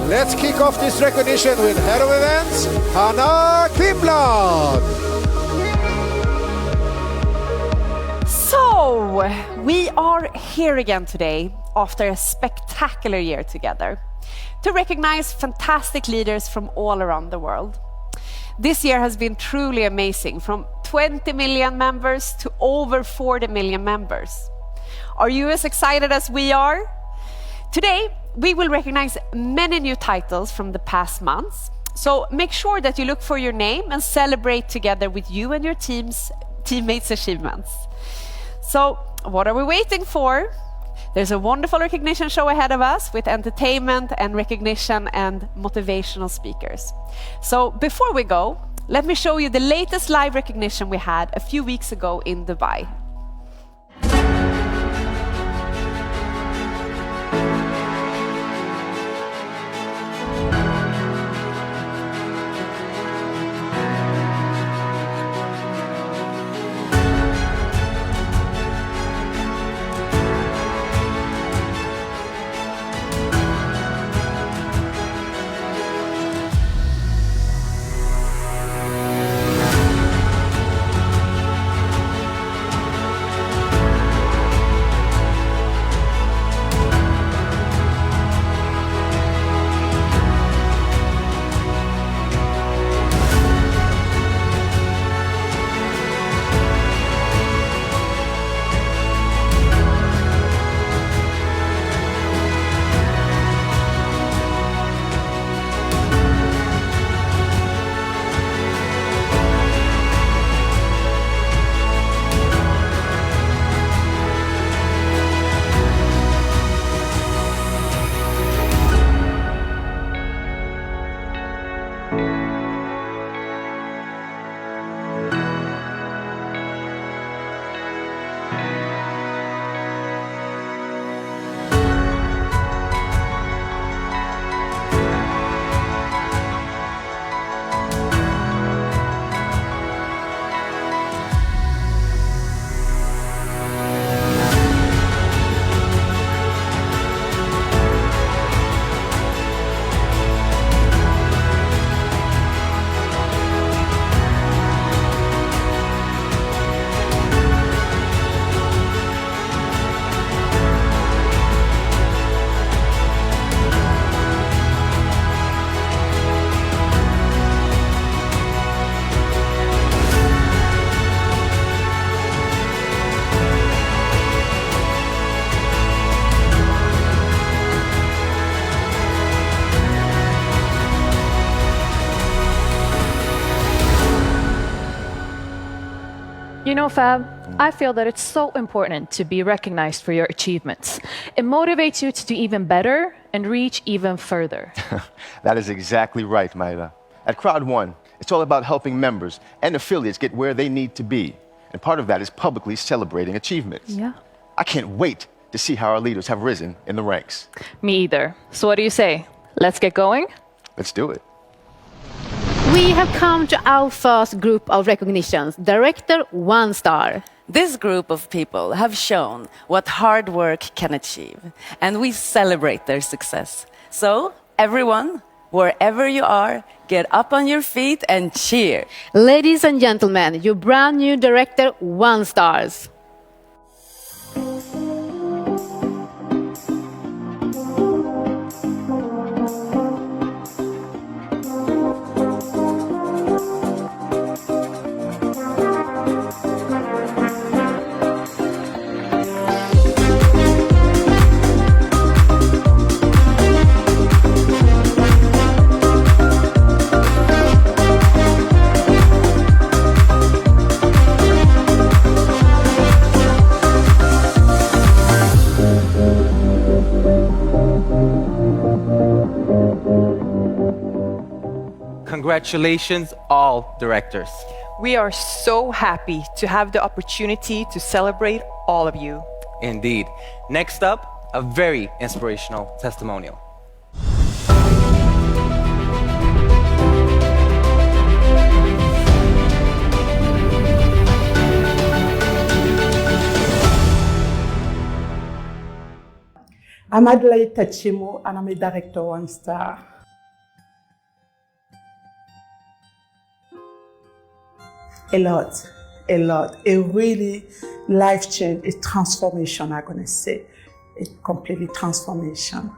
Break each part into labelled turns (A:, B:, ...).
A: Let's kick off this recognition with Head of Events, Hanna Klimblad.
B: So, we are here again today after a spectacular year together to recognize fantastic leaders from all around the world. This year has been truly amazing, from 20 million members to over 40 million members. Are you as excited as we are? Today, we will recognize many new titles from the past months. So make sure that you look for your name and celebrate together with you and your teammates' achievements. So what are we waiting for? There's a wonderful recognition show ahead of us with entertainment and recognition and motivational speakers. So before we go, let me show you the latest live recognition we had a few weeks ago in Dubai.
C: You know, Fab, I feel that it's so important to be recognized for your achievements. It motivates you to do even better and reach even further.
D: That is exactly right, Maida. At Crowd1, it's all about helping members and affiliates get where they need to be. And part of that is publicly celebrating achievements.
C: Yeah.
D: I can't wait to see how our leaders have risen in the ranks.
C: Me either. So what do you say? Let's get going?
D: Let's do it.
E: We have come to our first group of recognitions, Director 1 Star. This group of people have shown what hard work can achieve, and we celebrate their success. So, everyone, wherever you are, get up on your feet and cheer.
F: Ladies and gentlemen, your brand new director, 1 stars.
G: Congratulations, all directors.
H: We are so happy to have the opportunity to celebrate all of you.
G: Indeed. Next up, a very inspirational testimonial.
I: I'm Adelaide Tachimo, and I'm a director 1 star. A lot, a really life change, a transformation, I'm gonna say, a completely transformation.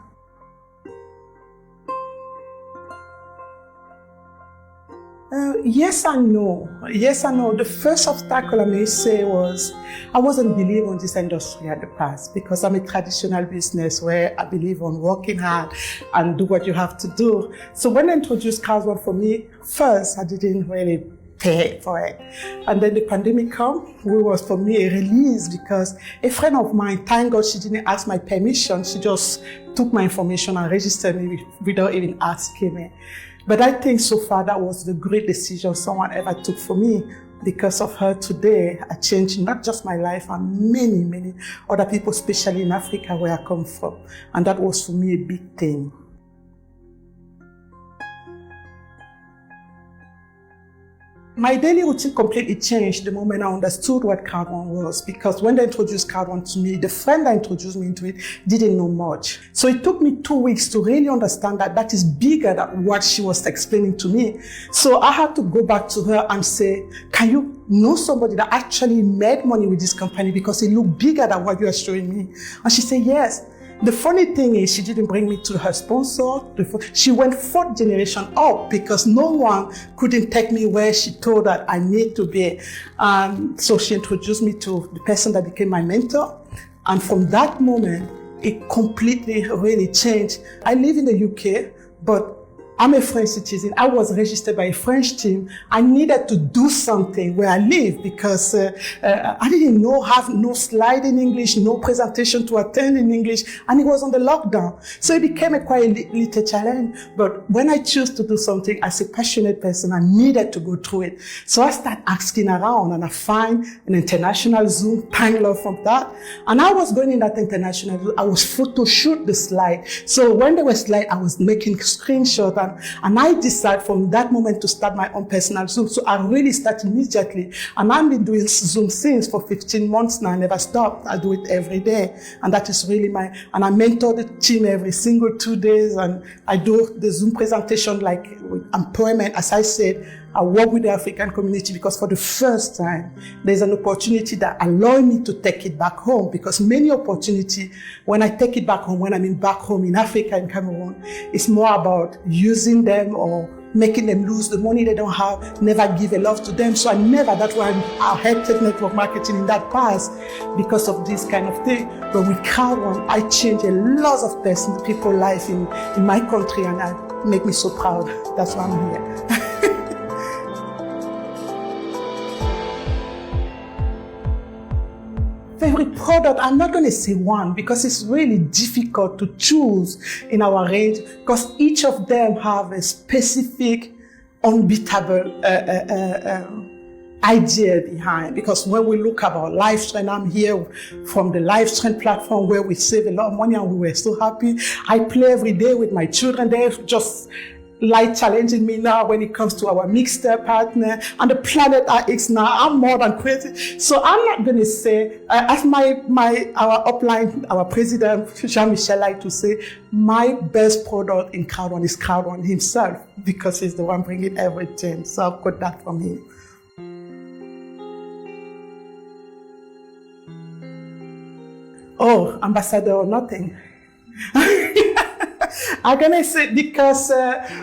I: Yes and no. Yes and no. The first obstacle I may say was I wasn't believing in this industry at the past because I'm a traditional business where I believe on working hard and do what you have to do. So when I introduced Crowd1 for me, first I didn't really pay for it. And then the pandemic came, it was for me a release because a friend of mine, thank God she didn't ask my permission, she just took my information and registered me without even asking me. But I think so far that was the great decision someone ever took for me. Because of her today, I changed not just my life and many, many other people, especially in Africa where I come from. And that was for me a big thing. My daily routine completely changed the moment I understood what Crowd1 was, because when they introduced Crowd1 to me, the friend that introduced me into it didn't know much. So it took me 2 weeks to really understand that that is bigger than what she was explaining to me. So I had to go back to her and say, can you know somebody that actually made money with this company because it looked bigger than what you are showing me? And she said, yes. The funny thing is she didn't bring me to her sponsor. She went 4th generation up because no one couldn't take me where she told that I need to be. So she introduced me to the person that became my mentor. And from that moment, it completely really changed. I live in the UK, but I'm a French citizen. I was registered by a French team. I needed to do something where I live because I didn't have no slide in English, no presentation to attend in English, and it was on the lockdown. So it became a quite little challenge. But when I choose to do something as a passionate person, I needed to go through it. So I started asking around and I find an international Zoom, thank Lord for that. And I was going in that international Zoom, I was photo shoot the slide. So when there was slide, I was making screenshots. And I decided from that moment to start my own personal Zoom. So I really started immediately. And I've been doing Zoom since for 15 months now. I never stopped. I do it every day. And that is really and I mentor the team every single 2 days. And I do the Zoom presentation like with employment. As I said, I work with the African community because for the first time, there's an opportunity that allows me to take it back home, because many opportunity, when I take it back home, when I'm back home in Africa, in Cameroon, it's more about using them or making them lose the money they don't have, never give a love to them. So that's why I hated network marketing in that past because of this kind of thing. But with Crowd1, I changed a lot of people's life in my country, and that make me so proud. That's why I'm here. Favorite product, I'm not going to say one because it's really difficult to choose in our range because each of them have a specific, unbeatable idea behind. Because when we look about LiveStrength, I'm here from the LiveStrength platform where we save a lot of money and we were so happy. I play every day with my children. They're just like challenging me now when it comes to our mixed partner and the Planet RX now. I'm more than crazy. So I'm not going to say, as our upline, our president, Jean-Michel, like to say, my best product in Crowd1 is Crowd1 himself, because he's the one bringing everything. So I've got that from him. Oh, ambassador or nothing. I'm gonna say because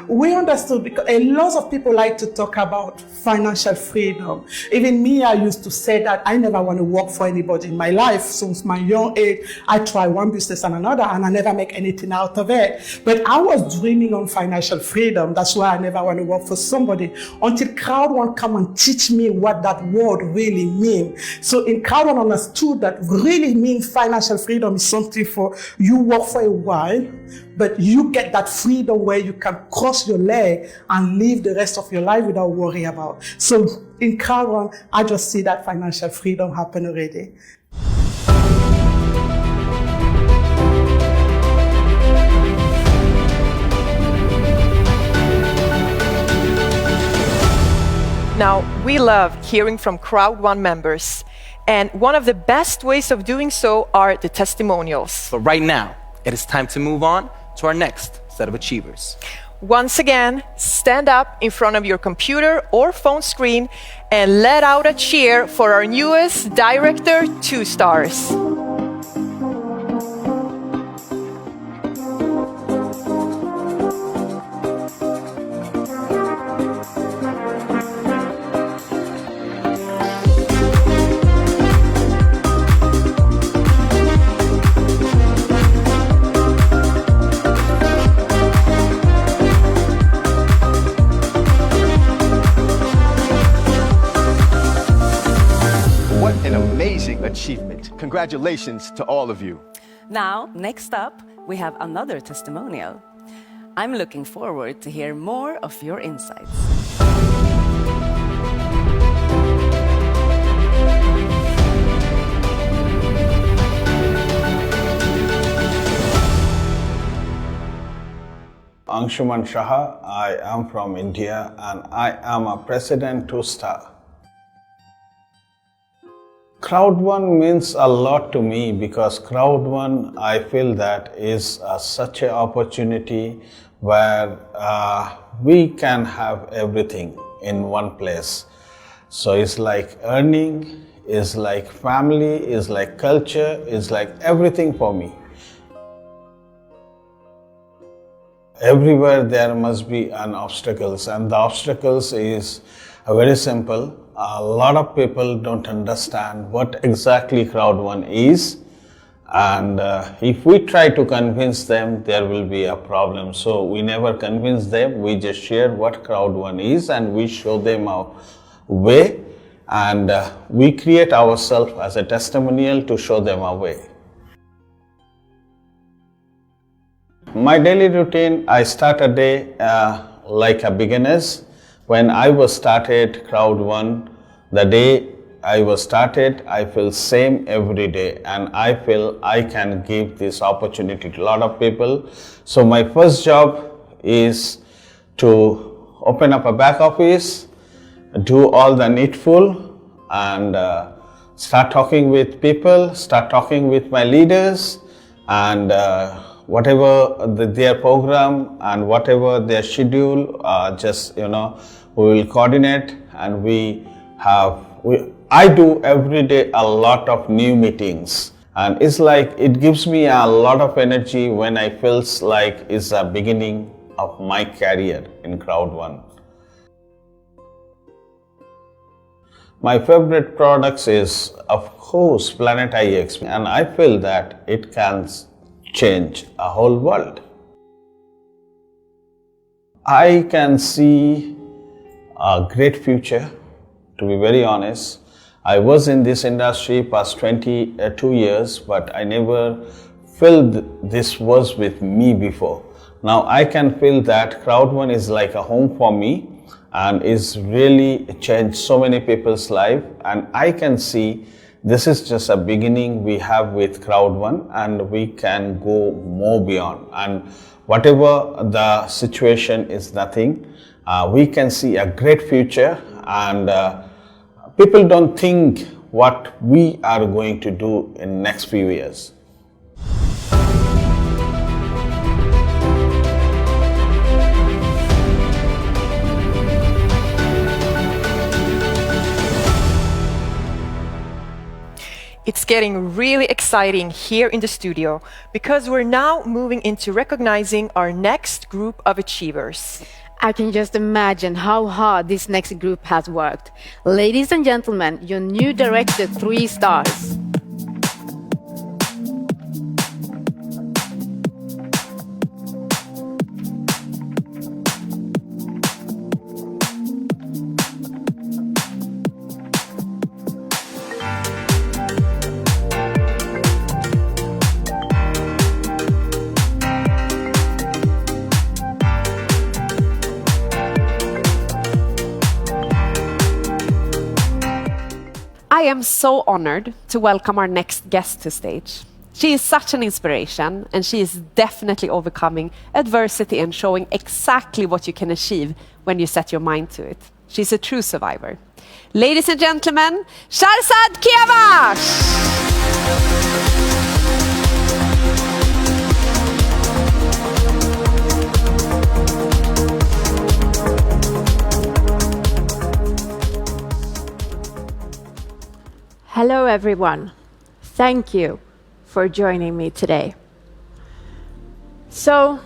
I: we understood, because a lot of people like to talk about financial freedom. Even me, I used to say that I never want to work for anybody in my life. Since my young age, I try one business and another, and I never make anything out of it. But I was dreaming on financial freedom. That's why I never want to work for somebody until Crowd1 come and teach me what that word really means. So in Crowd1 understood that really means financial freedom is something for you work for a while, but you get that freedom where you can cross your leg and live the rest of your life without worrying about. So in Crowd1, I just see that financial freedom happen already.
H: Now, we love hearing from Crowd1 members, and one of the best ways of doing so are the testimonials.
G: But right now, it is time to move on to our next set of achievers.
H: Once again, stand up in front of your computer or phone screen and let out a cheer for our newest Director 2 stars.
D: Achievement. Congratulations to all of you.
E: Now, next up, we have another testimonial. I'm looking forward to hear more of your insights.
J: Anshuman Shah, I am from India and I am a President 2-star. Crowd1 means a lot to me because Crowd1, I feel that is such an opportunity where we can have everything in one place. So it's like earning, it's like family, it's like culture, it's like everything for me. Everywhere there must be an obstacles, and the obstacles is very simple. A lot of people don't understand what exactly Crowd1 is, and if we try to convince them, there will be a problem. So we never convince them, we just share what Crowd1 is and we show them our way, and we create ourselves as a testimonial to show them our way. My daily routine, I start a day like a beginner's. When I was started Crowd1, the day I was started, I feel same every day, and I feel I can give this opportunity to a lot of people. So my first job is to open up a back office, do all the needful, and start talking with people, start talking with my leaders, and whatever their program and whatever their schedule, we will coordinate, and I do every day a lot of new meetings, and it's like it gives me a lot of energy when I feels like it's a beginning of my career in Crowd1. My favorite products is, of course, Planet IX, and I feel that it can change a whole world. I can see a great future, to be very honest. I was in this industry past 22 years, but I never felt this was with me before. Now I can feel that Crowd1 is like a home for me and is really changed so many people's life, and I can see This is just a beginning we have with Crowd1, and we can go more beyond. And whatever the situation is nothing, we can see a great future, and people don't think what we are going to do in next few years.
H: It's getting really exciting here in the studio because we're now moving into recognizing our next group of achievers.
F: I can just imagine how hard this next group has worked. Ladies and gentlemen, your new director, 3 stars.
B: I am so honored to welcome our next guest to stage. She is such an inspiration, and she is definitely overcoming adversity and showing exactly what you can achieve when you set your mind to it. She's a true survivor. Ladies and gentlemen, Shahrzad Kiavash!
K: Hello everyone. Thank you for joining me today. So,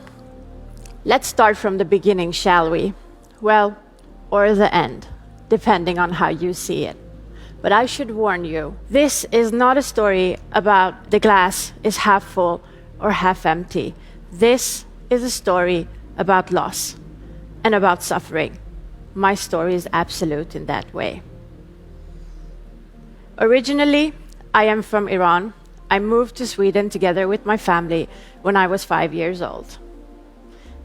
K: let's start from the beginning, shall we? Well, or the end, depending on how you see it. But I should warn you, this is not a story about the glass is half full or half empty. This is a story about loss and about suffering. My story is absolute in that way. Originally, I am from Iran. I moved to Sweden together with my family when I was 5 years old.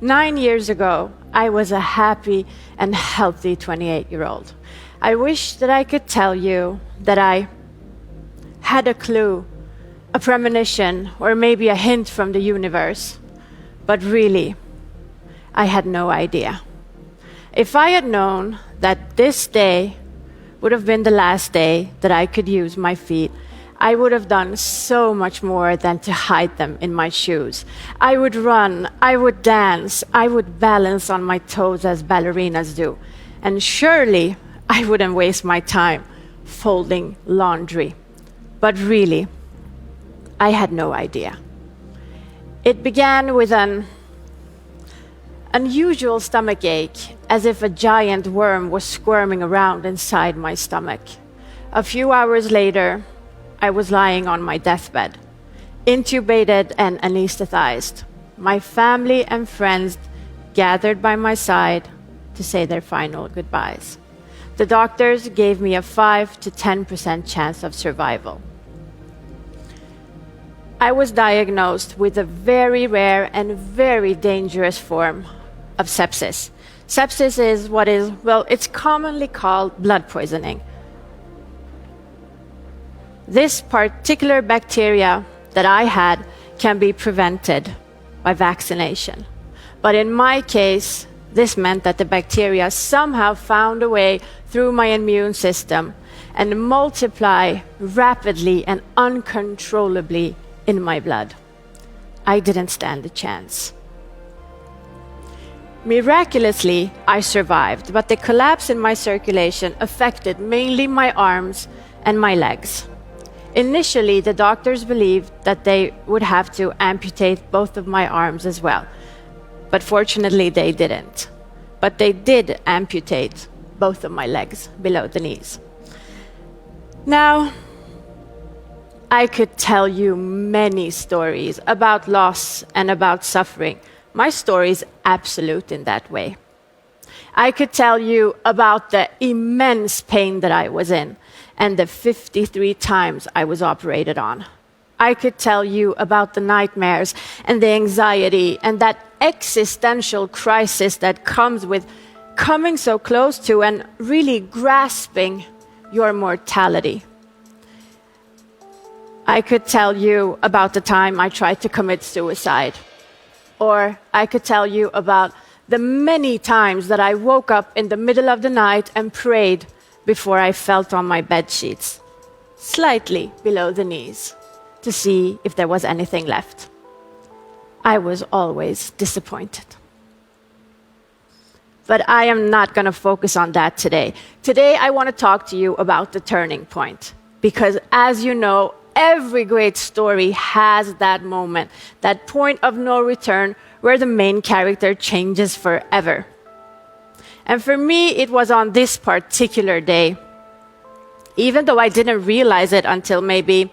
K: 9 years ago, I was a happy and healthy 28-year-old. I wish that I could tell you that I had a clue, a premonition, or maybe a hint from the universe. But really, I had no idea. If I had known that this day would have been the last day that I could use my feet, I would have done so much more than to hide them in my shoes. I would run, I would dance, I would balance on my toes as ballerinas do. And surely I wouldn't waste my time folding laundry. But really, I had no idea. It began with an unusual stomach ache, as if a giant worm was squirming around inside my stomach. A few hours later, I was lying on my deathbed, intubated and anesthetized. My family and friends gathered by my side to say their final goodbyes. The doctors gave me a 5 to 10% chance of survival. I was diagnosed with a very rare and very dangerous form of sepsis. Sepsis is it's commonly called blood poisoning. This particular bacteria that I had can be prevented by vaccination. But in my case, this meant that the bacteria somehow found a way through my immune system and multiply rapidly and uncontrollably in my blood. I didn't stand a chance. Miraculously, I survived, but the collapse in my circulation affected mainly my arms and my legs. Initially, the doctors believed that they would have to amputate both of my arms as well. But fortunately, they didn't. But they did amputate both of my legs below the knees. Now, I could tell you many stories about loss and about suffering. My story is absolute in that way. I could tell you about the immense pain that I was in and the 53 times I was operated on. I could tell you about the nightmares and the anxiety and that existential crisis that comes with coming so close to and really grasping your mortality. I could tell you about the time I tried to commit suicide. Or I could tell you about the many times that I woke up in the middle of the night and prayed before I felt on my bed sheets, slightly below the knees, to see if there was anything left. I was always disappointed. But I am not going to focus on that today. Today, I want to talk to you about the turning point. Because as you know, every great story has that moment, that point of no return where the main character changes forever. And for me, it was on this particular day, even though I didn't realize it until maybe,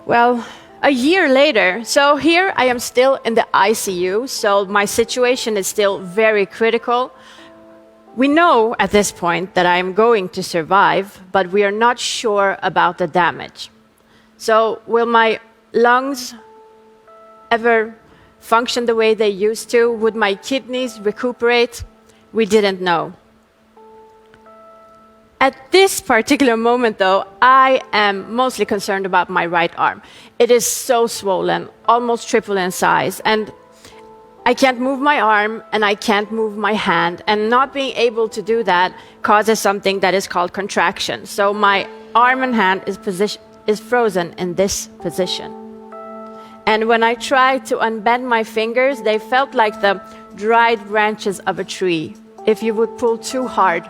K: well, a year later. So here I am still in the ICU, so my situation is still very critical. We know at this point that I am going to survive, but we are not sure about the damage. So will my lungs ever function the way they used to? Would my kidneys recuperate? We didn't know. At this particular moment, though, I am mostly concerned about my right arm. It is so swollen, almost triple in size, and I can't move my arm and I can't move my hand, and not being able to do that causes something that is called contraction. So my arm and hand is frozen in this position. And when I tried to unbend my fingers, they felt like the dried branches of a tree. If you would pull too hard,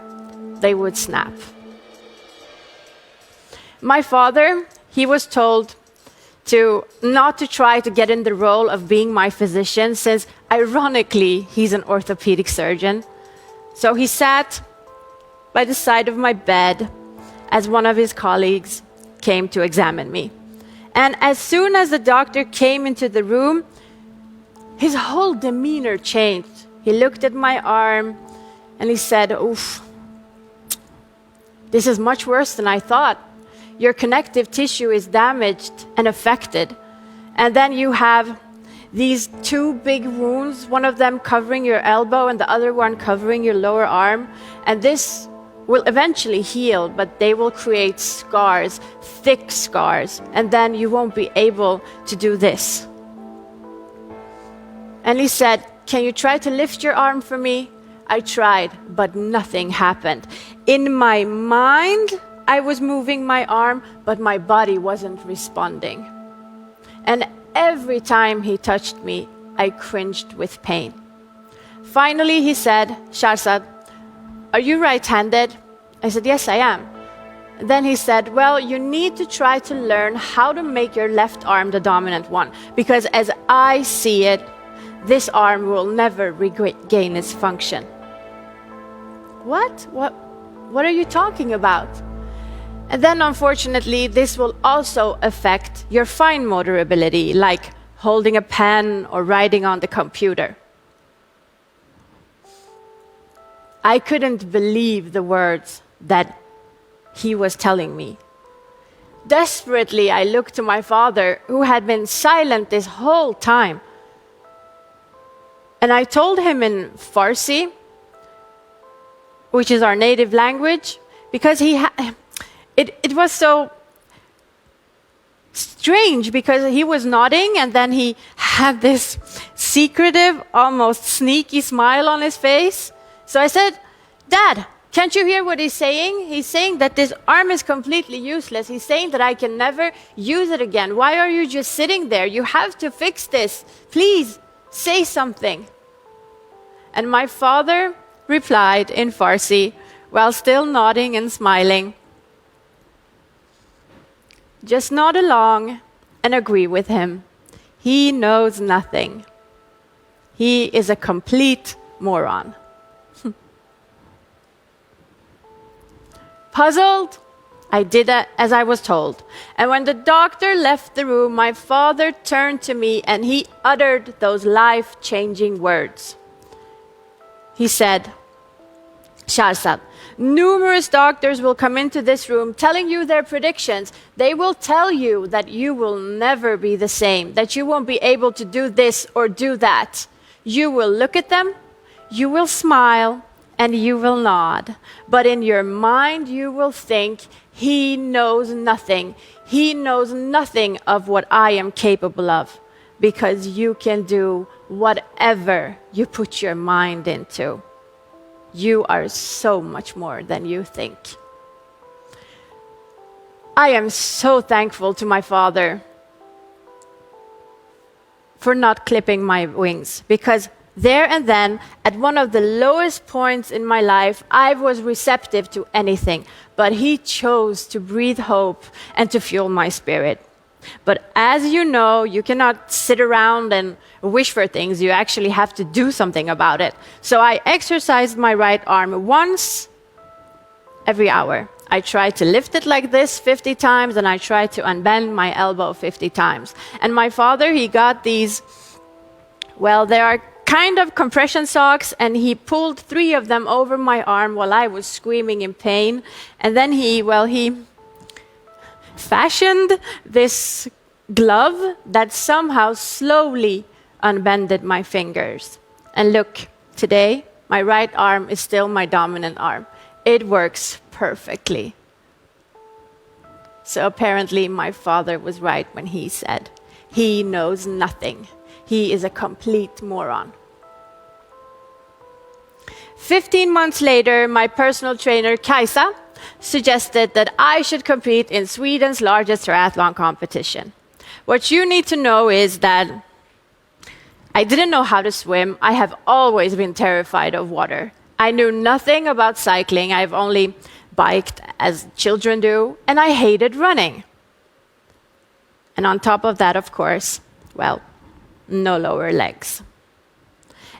K: they would snap. My father, he was told not to try to get in the role of being my physician, since ironically, he's an orthopedic surgeon. So he sat by the side of my bed as one of his colleagues came to examine me. And as soon as the doctor came into the room, his whole demeanor changed. He looked at my arm and he said, "Oof, this is much worse than I thought. Your connective tissue is damaged and affected. And then you have these two big wounds, one of them covering your elbow and the other one covering your lower arm. And this will eventually heal, but they will create scars, thick scars, and then you won't be able to do this." And he said, "Can you try to lift your arm for me?" I tried, but nothing happened. In my mind, I was moving my arm, but my body wasn't responding. And every time he touched me, I cringed with pain. Finally, he said, "Shahrzad, are you right-handed?" I said, "Yes, I am." Then he said, "Well, you need to try to learn how to make your left arm the dominant one, because as I see it, this arm will never regain its function." What? What are you talking about? And then, unfortunately, this will also affect your fine motor ability, like holding a pen or writing on the computer. I couldn't believe the words that he was telling me. Desperately, I looked to my father, who had been silent this whole time. And I told him in Farsi, which is our native language, because it was so strange, because he was nodding and then he had this secretive, almost sneaky smile on his face. So I said, "Dad, can't you hear what he's saying? He's saying that this arm is completely useless. He's saying that I can never use it again. Why are you just sitting there? You have to fix this. Please, say something." And my father replied in Farsi, while still nodding and smiling, "Just nod along and agree with him. He knows nothing. He is a complete moron." Puzzled, I did as I was told. And when the doctor left the room, my father turned to me and he uttered those life-changing words. He said, "Shahrzad, numerous doctors will come into this room telling you their predictions. They will tell you that you will never be the same, that you won't be able to do this or do that. You will look at them, you will smile, and you will nod. But in your mind, you will think, He knows nothing. He knows nothing of what I am capable of, because you can do whatever you put your mind into. You are so much more than you think. I am so thankful to my father for not clipping my wings, because there and then, at one of the lowest points in my life, I was receptive to anything, but he chose to breathe hope and to fuel my spirit. But as you know, you cannot sit around and wish for things. You actually have to do something about it. So I exercised my right arm once every hour. I tried to lift it like this 50 times, and I tried to unbend my elbow 50 times. And my father, he got these, well, they are kind of compression socks, and he pulled 3 of them over my arm while I was screaming in pain. And then he fashioned this glove that somehow slowly unbended my fingers. And look, today, my right arm is still my dominant arm. It works perfectly. So apparently my father was right when he said, he knows nothing. He is a complete moron. 15 months later, my personal trainer, Kajsa, suggested that I should compete in Sweden's largest triathlon competition. What you need to know is that I didn't know how to swim. I have always been terrified of water. I knew nothing about cycling. I've only biked as children do, and I hated running. And on top of that, of course, well, no lower legs.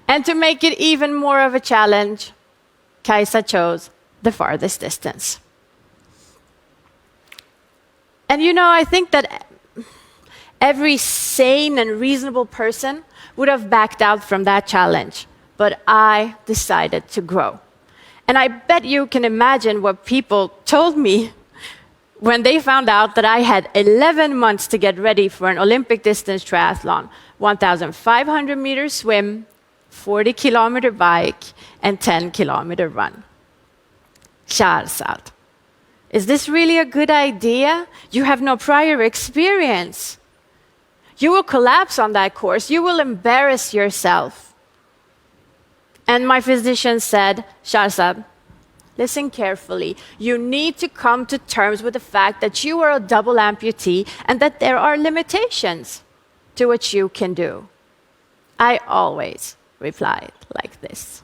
K: And to make it even more of a challenge, Kajsa chose the farthest distance. And you know, I think that every sane and reasonable person would have backed out from that challenge. But I decided to grow. And I bet you can imagine what people told me when they found out that I had 11 months to get ready for an Olympic distance triathlon, 1,500 meter swim, 40-kilometer bike, and 10-kilometer run. Shahrzad, is this really a good idea? You have no prior experience. You will collapse on that course. You will embarrass yourself. And my physician said, Shahrzad, listen carefully. You need to come to terms with the fact that you are a double amputee and that there are limitations to what you can do. I always replied like this.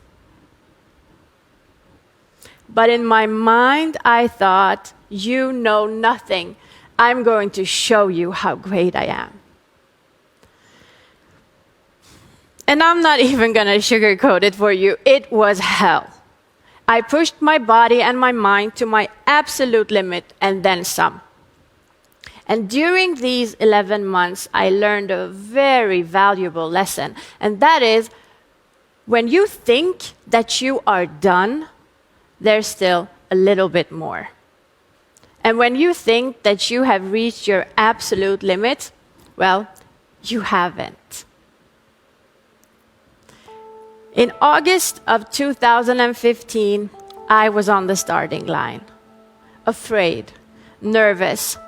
K: But in my mind, I thought, you know nothing. I'm going to show you how great I am. And I'm not even going to sugarcoat it for you. It was hell. I pushed my body and my mind to my absolute limit and then some. And during these 11 months, I learned a very valuable lesson. And that is, when you think that you are done, there's still a little bit more. And when you think that you have reached your absolute limit, well, you haven't. In August of 2015, I was on the starting line, afraid, nervous,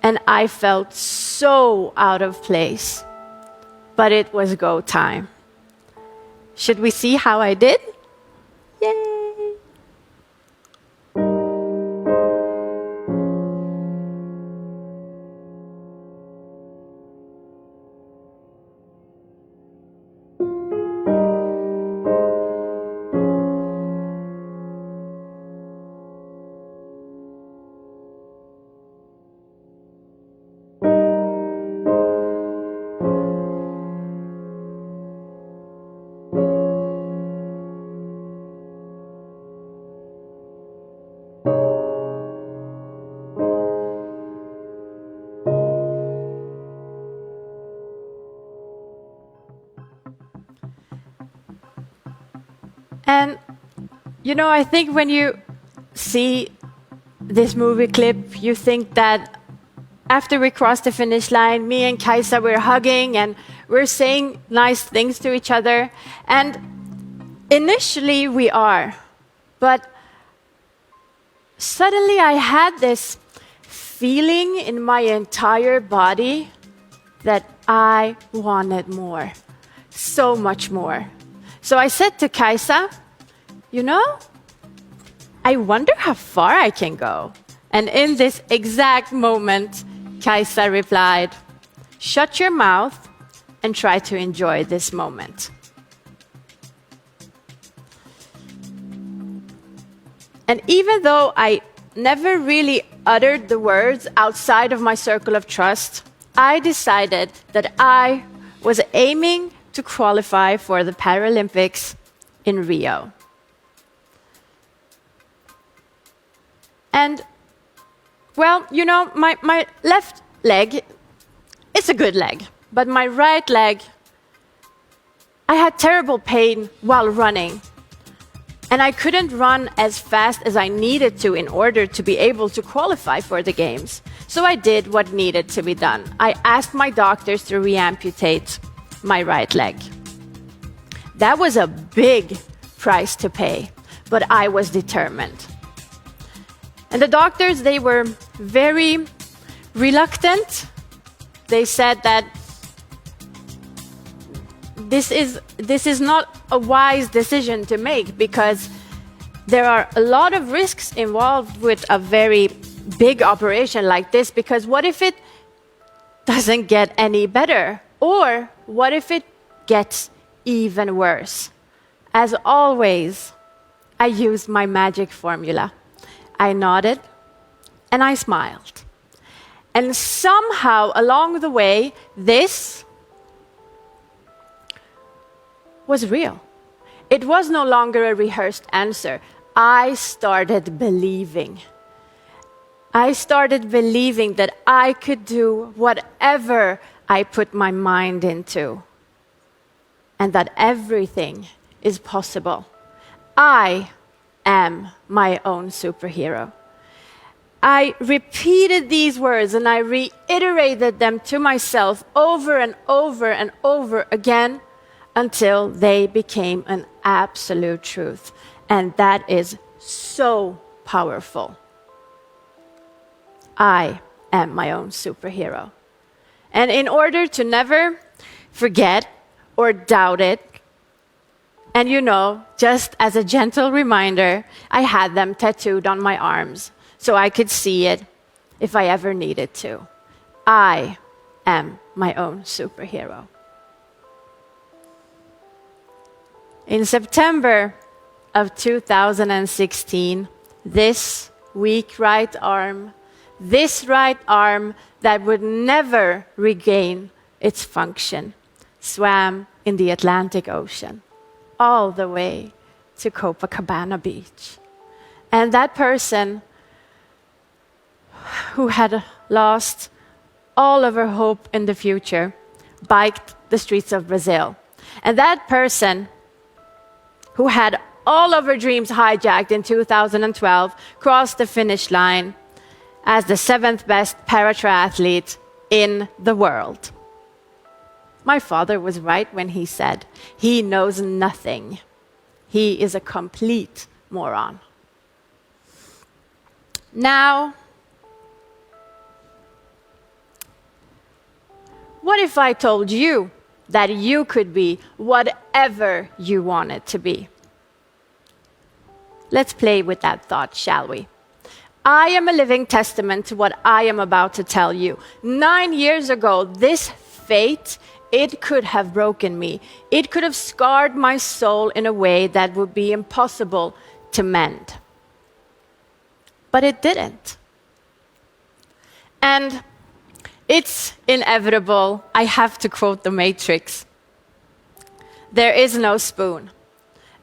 K: and I felt so out of place. But it was go time. Should we see how I did? Yay! And, you know, I think when you see this movie clip, you think that after we crossed the finish line, me and Kajsa, we're hugging and we're saying nice things to each other. And initially we are. But suddenly I had this feeling in my entire body that I wanted more, so much more. So I said to Kaisa, you know, I wonder how far I can go. And in this exact moment, Kaisa replied, shut your mouth and try to enjoy this moment. And even though I never really uttered the words outside of my circle of trust, I decided that I was aiming to qualify for the Paralympics in Rio. And, well, you know, my left leg, it's a good leg, but my right leg, I had terrible pain while running. And I couldn't run as fast as I needed to in order to be able to qualify for the games. So I did what needed to be done. I asked my doctors to reamputate my right leg. That was a big price to pay, but I was determined. And the doctors, they were very reluctant. They said that this is not a wise decision to make because there are a lot of risks involved with a very big operation like this, because what if it doesn't get any better? Or what if it gets even worse? As always, I used my magic formula. I nodded and I smiled. And somehow along the way, this was real. It was no longer a rehearsed answer. I started believing. I started believing that I could do whatever I put my mind into, and that everything is possible. I am my own superhero. I repeated these words and I reiterated them to myself over and over and over again until they became an absolute truth. And that is so powerful. I am my own superhero. And in order to never forget or doubt it, and you know, just as a gentle reminder, I had them tattooed on my arms so I could see it if I ever needed to. I am my own superhero. In September of 2016, this weak right arm that would never regain its function, swam in the Atlantic Ocean all the way to Copacabana Beach. And that person who had lost all of her hope in the future biked the streets of Brazil. And that person who had all of her dreams hijacked in 2012 crossed the finish line as the 7th best para-triathlete in the world. My father was right when he said, he knows nothing. He is a complete moron. Now, what if I told you that you could be whatever you wanted to be? Let's play with that thought, shall we? I am a living testament to what I am about to tell you. 9 years ago, this fate, it could have broken me. It could have scarred my soul in a way that would be impossible to mend. But it didn't. And it's inevitable. I have to quote The Matrix. There is no spoon.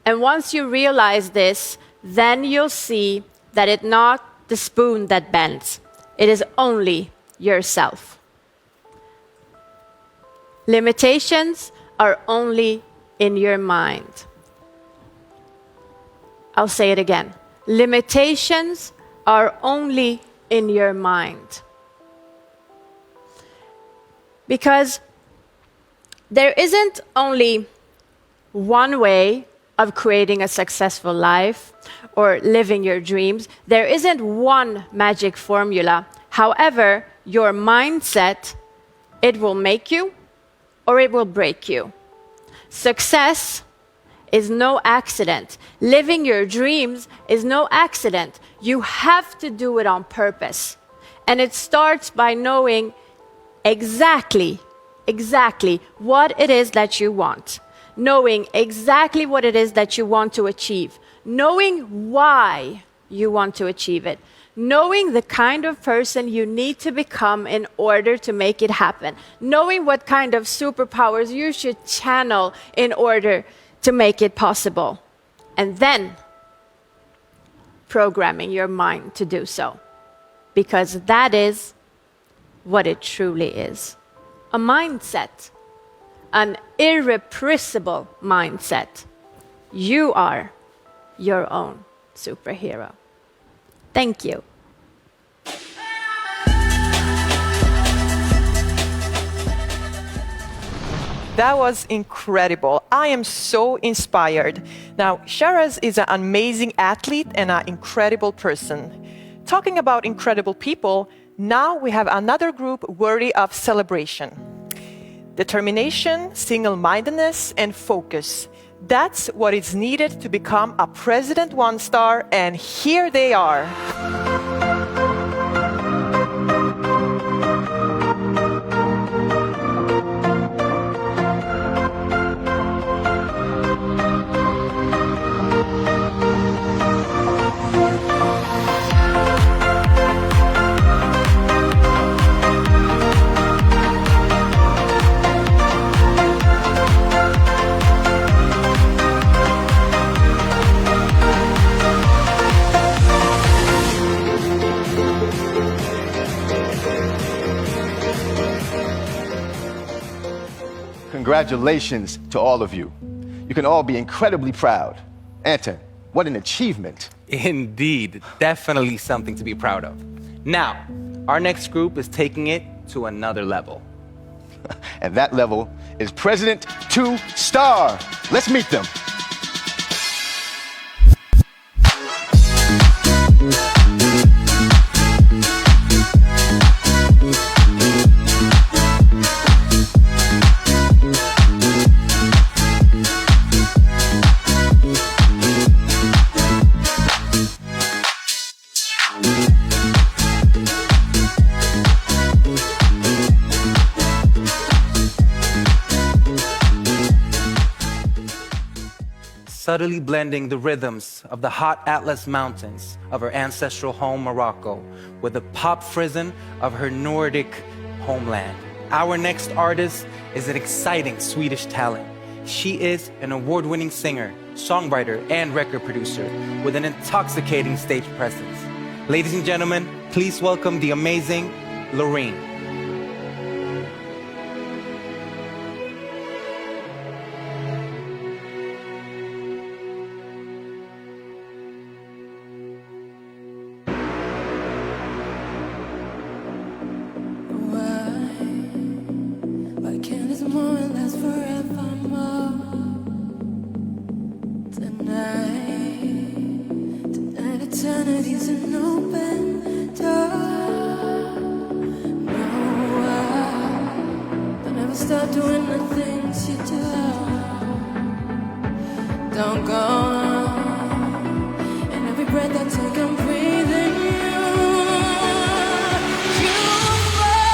K: And once you realize this, then you'll see that it's not the spoon that bends. It is only yourself. Limitations are only in your mind. I'll say it again. Limitations are only in your mind. Because there isn't only one way of creating a successful life or living your dreams. There isn't one magic formula. However, your mindset, it will make you or it will break you. Success is no accident. Living your dreams is no accident. You have to do it on purpose. And it starts by knowing exactly what it is that you want. Knowing exactly what it is that you want to achieve. Knowing why you want to achieve it. Knowing the kind of person you need to become in order to make it happen. Knowing what kind of superpowers you should channel in order to make it possible. And then programming your mind to do so. Because that is what it truly is. A mindset. An irrepressible mindset. You are your own superhero. Thank you.
H: That was incredible. I am so inspired. Now, Sharaz is an amazing athlete and an incredible person. Talking about incredible people, now we have another group worthy of celebration. Determination, single-mindedness, and focus. That's what is needed to become a President One Star, and here they are.
D: Congratulations to all of you. You can all be incredibly proud. Anton, what an achievement.
G: Indeed, definitely something to be proud of. Now, our next group is taking it to another level.
D: And that level is President 2 Star. Let's meet them.
G: Subtly blending the rhythms of the hot Atlas Mountains of her ancestral home, Morocco, with the pop frisson of her Nordic homeland. Our next artist is an exciting Swedish talent. She is an award-winning singer, songwriter, and record producer with an intoxicating stage presence. Ladies and gentlemen, please welcome the amazing Loreen.
L: Stop doing the things you do. Don't go on. And every breath I take, I'm breathing you. Euphoria,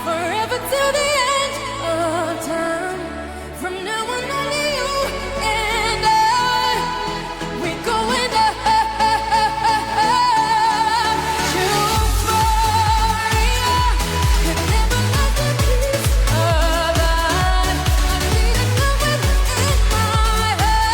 L: forever till the end of time. From now on, only you and I. We're going up. Euphoria, could never let the peace of that. I need it coming in my head.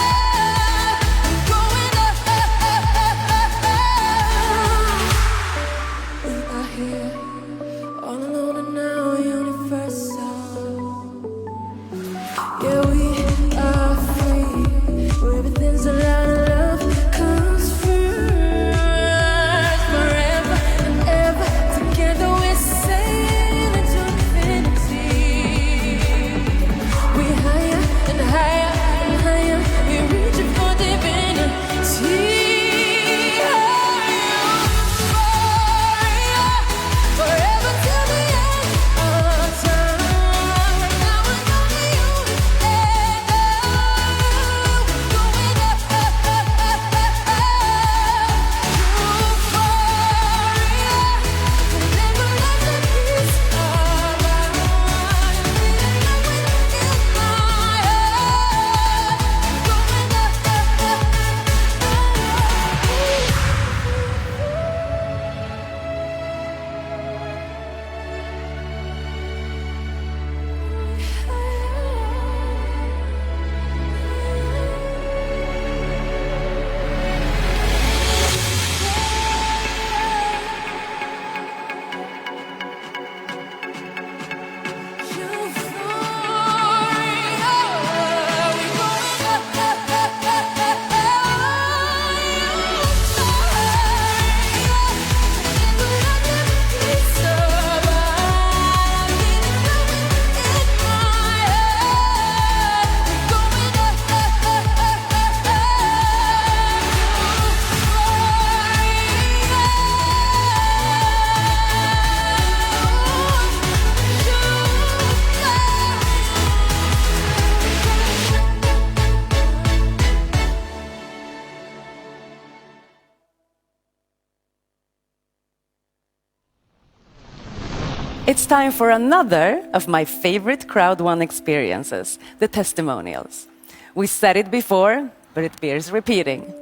E: It's time for another of my favorite Crowd1 experiences, the testimonials. We said it before, but it bears repeating.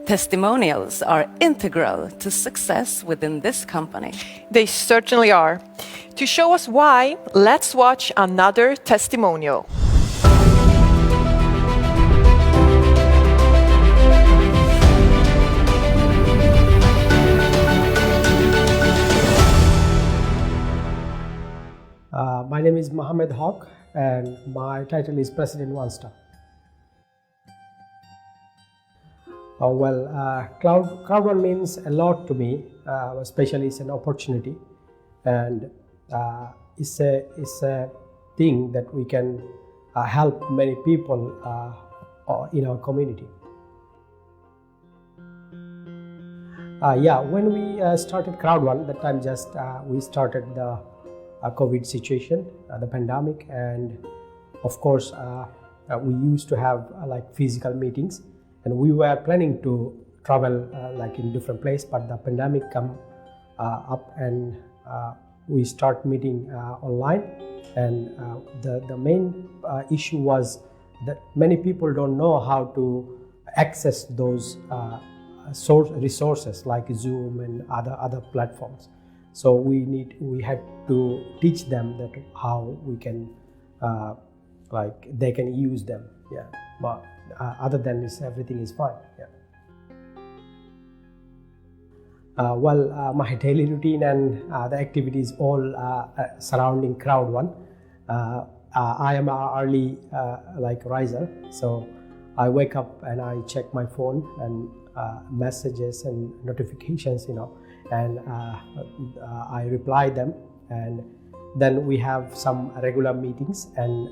E: Testimonials are integral to success within this company.
H: They certainly are. To show us why, let's watch another testimonial.
M: My name is Mohammed Haq, and my title is President One Star. Crowd1 means a lot to me, especially it's an opportunity, and it's a thing that we can help many people in our community. When we started Crowd1, that time just we started the COVID situation, the pandemic, and of course we used to have like physical meetings, and we were planning to travel like in different place, but the pandemic come up, and we start meeting online. And the main issue was that many people don't know how to access those resources like Zoom and other platforms. So we had to teach them that how we can like they can use them. Yeah, but other than this, everything is fine. Yeah. My daily routine and the activities all surrounding Crowd1. I am an early like riser, so I wake up and I check my phone and messages and notifications, and I reply them, and then we have some regular meetings and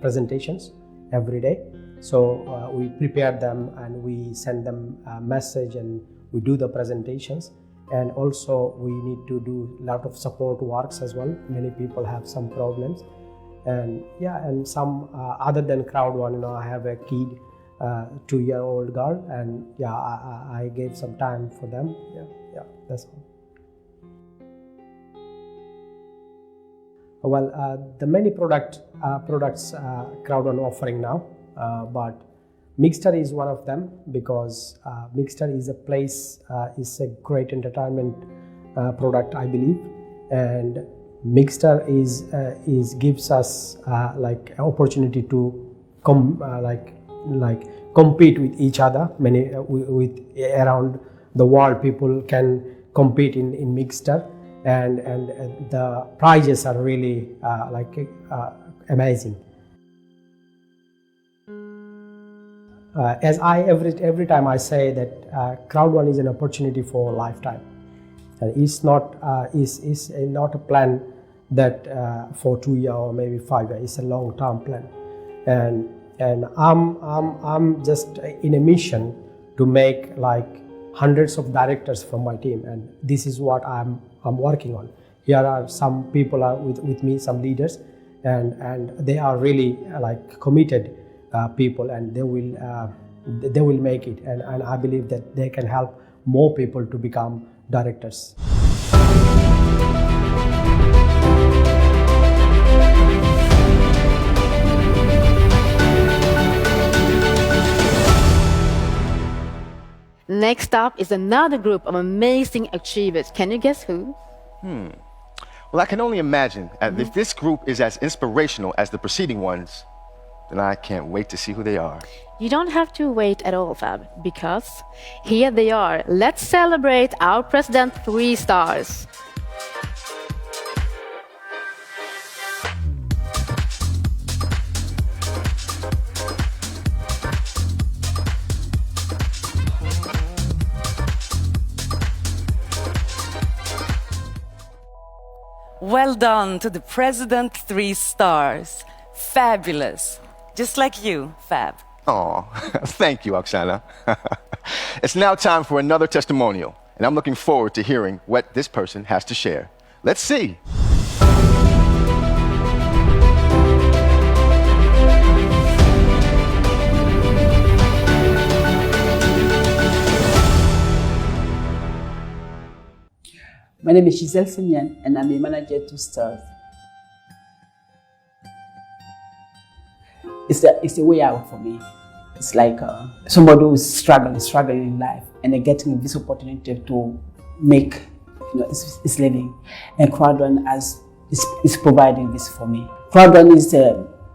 M: presentations every day. So we prepare them and we send them a message and we do the presentations. And also we need to do a lot of support works as well. Many people have some problems, and and some other than Crowd1, I have a kid, 2-year-old girl, and I gave some time for them. That's all. The many products Crowd1 offering now, but Mixter is one of them, because Mixter is a place, is a great entertainment product, I believe, and Mixter is gives us like opportunity to compete with each other. Many with around the world, people can compete in Mixter, and the prizes are really amazing. As every time I say that Crowd1 is an opportunity for a lifetime, and it's not a plan that for 2 years or maybe 5 years. It's a long-term plan, and I'm just in a mission to make like hundreds of directors from my team, and this is what I'm working on. Here are some people are with me, some leaders, and they are really like committed people, and they will make it, and I believe that they can help more people to become directors.
F: Next up is another group of amazing achievers. Can you guess who?
D: Well, I can only imagine if this group is as inspirational as the preceding ones, then I can't wait to see who they are.
F: You don't have to wait at all, Fab, because here they are. Let's celebrate our President 3 stars.
E: Well done to the President 3 stars. Fabulous. Just like you, Fab.
D: Oh, thank you, Oksana. It's now time for another testimonial, and I'm looking forward to hearing what this person has to share. Let's see.
N: My name is Giselle Simian, and I'm a manager at 2 Stars. It's a way out for me. It's like somebody who's struggling in life, and they're getting this opportunity to make his living. And Crowd1 is providing this for me. Crowd1 is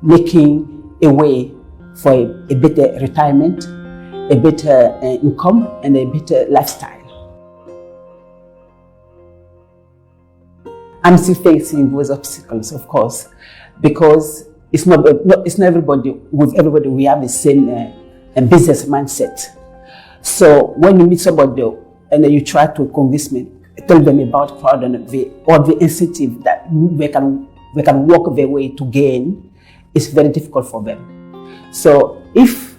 N: making a way for a better retirement, a better income, and a better lifestyle. I'm still facing those obstacles, of course, because it's not everybody. With everybody, we have the same business mindset. So when you meet somebody and then you try to convince me, tell them about Crowd and all the incentive that they can work their way to gain, it's very difficult for them. So if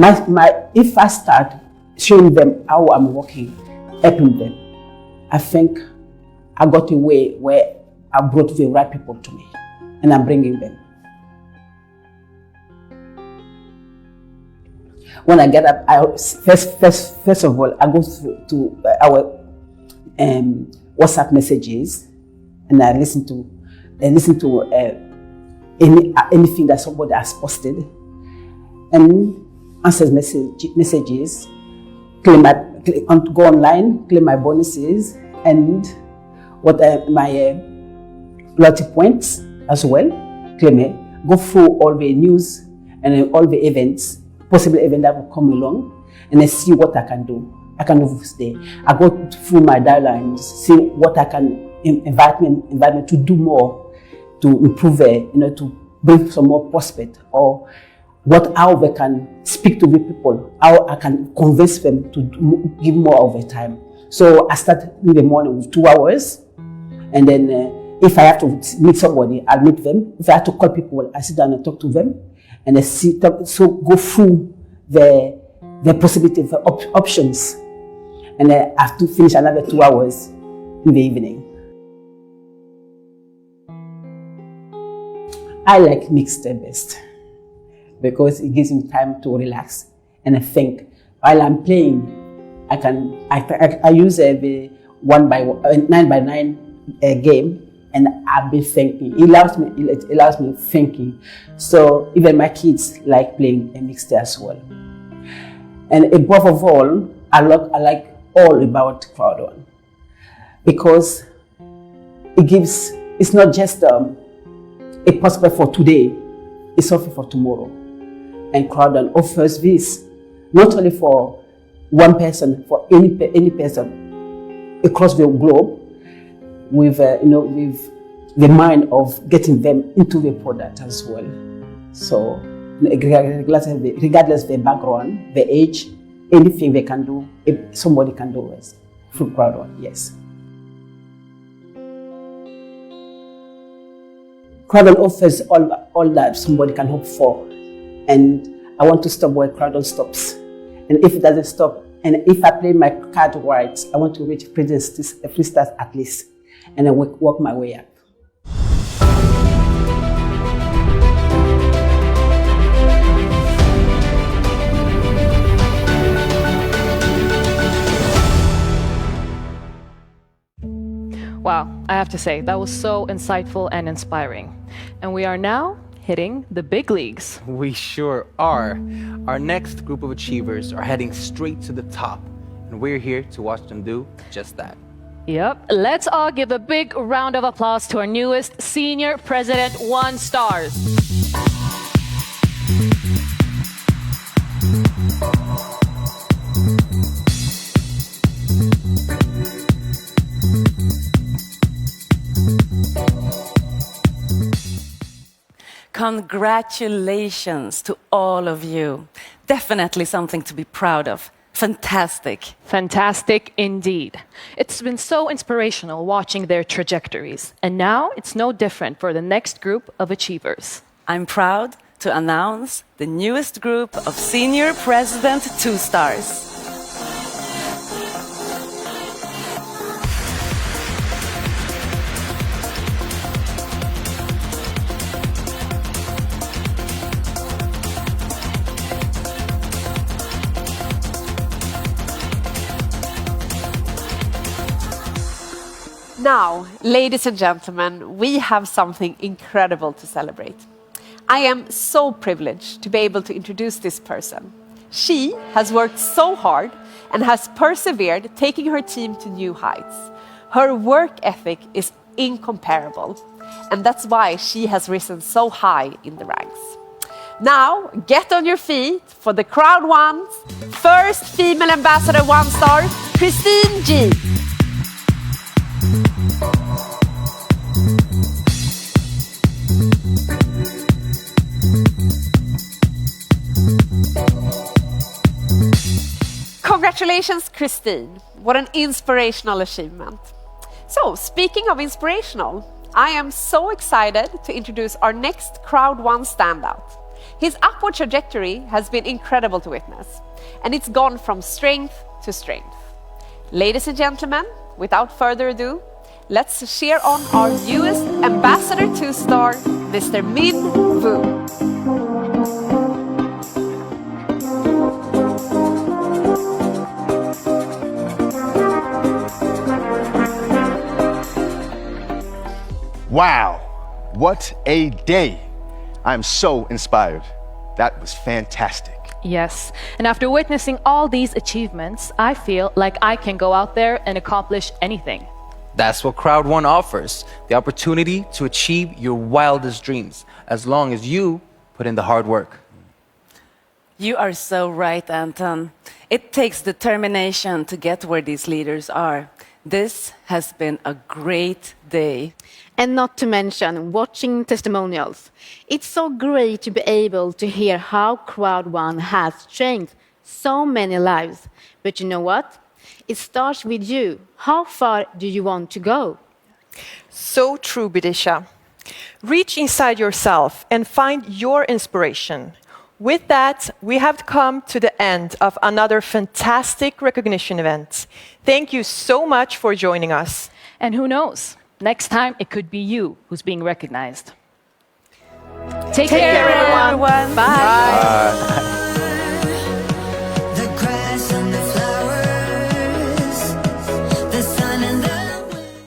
N: I start showing them how I'm working, helping them, I think I got a way where I brought the right people to me, and I'm bringing them. When I get up, first of all, I go to our WhatsApp messages, and I listen to anything that somebody has posted, and answer messages, go online, claim my bonuses, and my loyalty points as well, claim it, go through all the news and all the events, possible event that will come along, and I see what I can do. I can do this day. I go through my dialines, see what I can invite me to do more, to improve it, to bring some more prospect, or how they can speak to the people, how I can convince them to give more of their time. So I start in the morning with 2 hours, and then if I have to meet somebody, I'll meet them. If I have to call people, I sit down and talk to them, and I go through the possibility of options, and I have to finish another 2 hours in the evening. I like mixed best because it gives me time to relax and think. While I'm playing, I use the 9x9 game, and I've been thinking. It allows me thinking. So even my kids like playing a mixed as well. And above of all, I like all about Crowd1 because it's not just a prospect for today, it's also for tomorrow. And Crowd1 offers this not only for one person, for any person across the globe, with the mind of getting them into the product as well. So regardless of their background, their age, anything they can do, if somebody can do it through Crowd1, yes. Crowd1 offers all that somebody can hope for, and I want to stop where Crowd1 stops. And if it doesn't stop, and if I play my card right, I want to reach 3 stars at least, and then work my way up.
C: Wow, I have to say, that was so insightful and inspiring. And we are now hitting the big leagues.
G: We sure are. Our next group of achievers are heading straight to the top, and we're here to watch them do just that.
C: Yep, let's all give a big round of applause to our newest Senior President 1 Stars.
E: Congratulations to all of you. Definitely something to be proud of. Fantastic.
C: Fantastic indeed. It's been so inspirational watching their trajectories. And now it's no different for the next group of achievers.
E: I'm proud to announce the newest group of Senior President 2 Stars.
B: Now, ladies and gentlemen, we have something incredible to celebrate. I am so privileged to be able to introduce this person. She has worked so hard and has persevered, taking her team to new heights. Her work ethic is incomparable, and that's why she has risen so high in the ranks. Now, get on your feet for the Crowd1's first female ambassador 1-star, Christine G. Congratulations, Christine. What an inspirational achievement. So, speaking of inspirational, I am so excited to introduce our next Crowd1 standout. His upward trajectory has been incredible to witness, and it's gone from strength to strength. Ladies and gentlemen, without further ado, let's cheer on our newest Ambassador 2-star, Mr. Min Woo.
D: Wow, what a day. I'm so inspired. That was fantastic.
C: Yes, and after witnessing all these achievements, I feel like I can go out there and accomplish anything.
G: That's what Crowd1 offers, the opportunity to achieve your wildest dreams, as long as you put in the hard work.
E: You are so right, Anton. It takes determination to get where these leaders are. This has been a great day.
F: And not to mention watching testimonials. It's so great to be able to hear how Crowd1 has changed so many lives. But you know what? It starts with you. How far do you want to go?
H: So true, Bidisha. Reach inside yourself and find your inspiration. With that, we have come to the end of another fantastic recognition event. Thank you so much for joining us.
C: And who knows? Next time, it could be you who's being recognized. Take care, everyone.
H: Bye.
G: Bye.